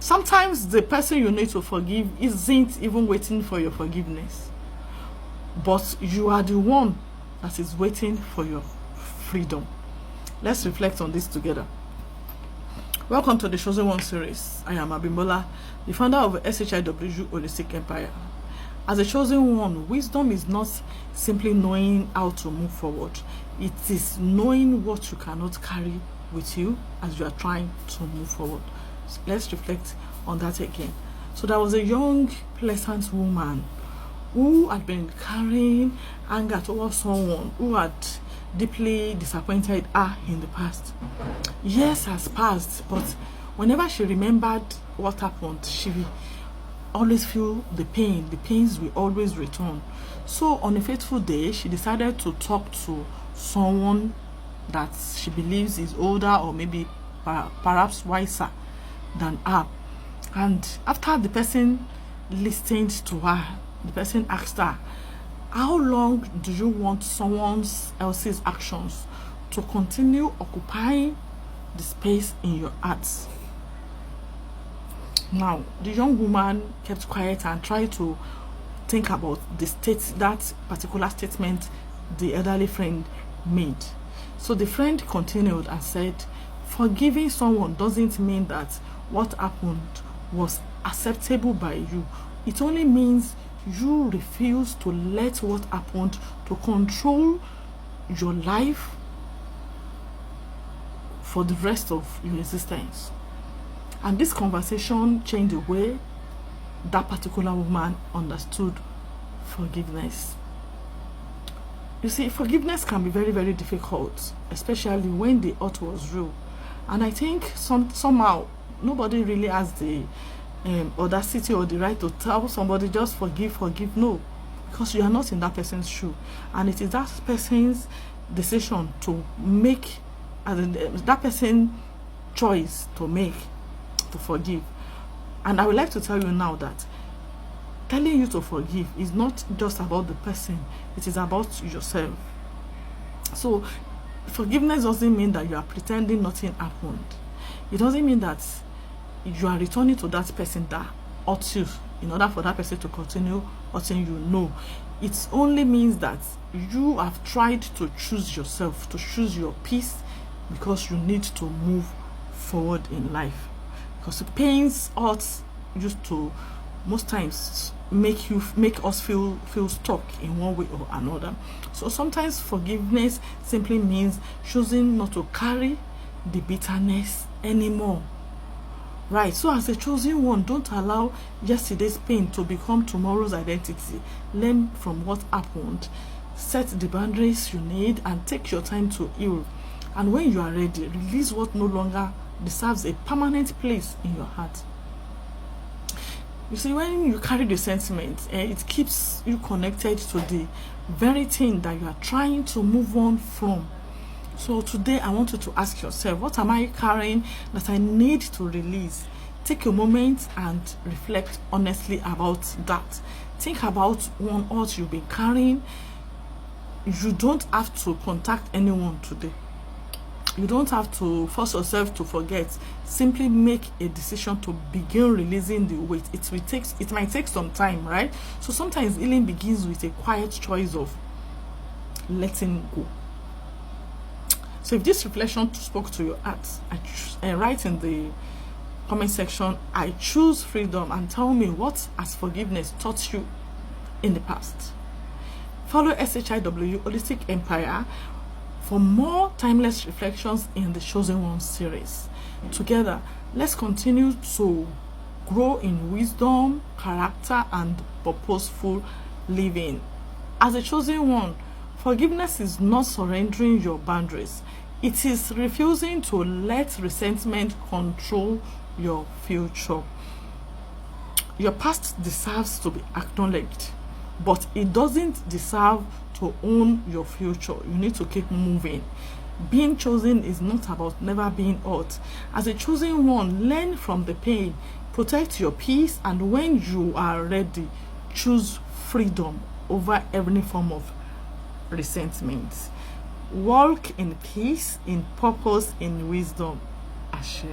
Sometimes the person you need to forgive isn't even waiting for your forgiveness, but you are the one that is waiting for your freedom. Let's reflect on this together. Welcome to the Chosen One series. I am Abimbola, the founder of SHIW Holistic Empire. As a chosen one, wisdom is not simply knowing how to move forward. It is knowing what you cannot carry with you as you are trying to move forward. So let's reflect on that again. So there was a young, pleasant woman who had been carrying anger towards someone who had deeply disappointed her in the past. Years has passed, but whenever she remembered what happened, she always feel the pain. The pains will always return. So on a fateful day, she decided to talk to someone that she believes is older or maybe perhaps wiser than her. And after the person listened to her, the person asked her, how long do you want someone else's actions to continue occupying the space in your heart? Now, the young woman kept quiet and tried to think about that particular statement the elderly friend made. So the friend continued and said, forgiving someone doesn't mean that what happened was acceptable by you. It only means you refuse to let what happened to control your life for the rest of your existence. And this conversation changed the way that particular woman understood forgiveness. You see, forgiveness can be very, very difficult, especially when the hurt was real. And I think somehow nobody really has the audacity or the right to tell somebody just forgive. No, because you are not in that person's shoe, and it is that person's decision to make, that person's choice to make, to forgive. And I would like to tell you now that telling you to forgive is not just about the person, it is about yourself. So forgiveness doesn't mean that you are pretending nothing happened. It doesn't mean that you are returning to that person that hurt you in order for that person to continue hurting you. No, it only means that you have tried to choose yourself, to choose your peace, because you need to move forward in life. Because the pains, hurts used to most times make us feel stuck in one way or another. So sometimes forgiveness simply means choosing not to carry the bitterness anymore. Right, so as a chosen one, don't allow yesterday's pain to become tomorrow's identity. Learn from what happened, set the boundaries you need, and take your time to heal. And when you are ready, release what no longer deserves a permanent place in your heart. You see, when you carry the sentiment, it keeps you connected to the very thing that you are trying to move on from. So today I want you to ask yourself, what am I carrying that I need to release? Take a moment and reflect honestly about that. Think about one hurt you've been carrying. You don't have to contact anyone today. You don't have to force yourself to forget. Simply make a decision to begin releasing the weight. It might take some time, right? So sometimes healing begins with a quiet choice of letting go. So if this reflection spoke to your heart, write in the comment section, I choose freedom, and tell me what has forgiveness taught you in the past. Follow SHIW Holistic Empire for more timeless reflections in the Chosen One series. Together, let's continue to grow in wisdom, character, and purposeful living. As a chosen one, forgiveness is not surrendering your boundaries. It is refusing to let resentment control your future. Your past deserves to be acknowledged, but it doesn't deserve to own your future. You need to keep moving. Being chosen is not about never being hurt. As a chosen one, learn from the pain, protect your peace, and when you are ready, choose freedom over every form of resentment. Walk in peace, in purpose, in wisdom. Ashe.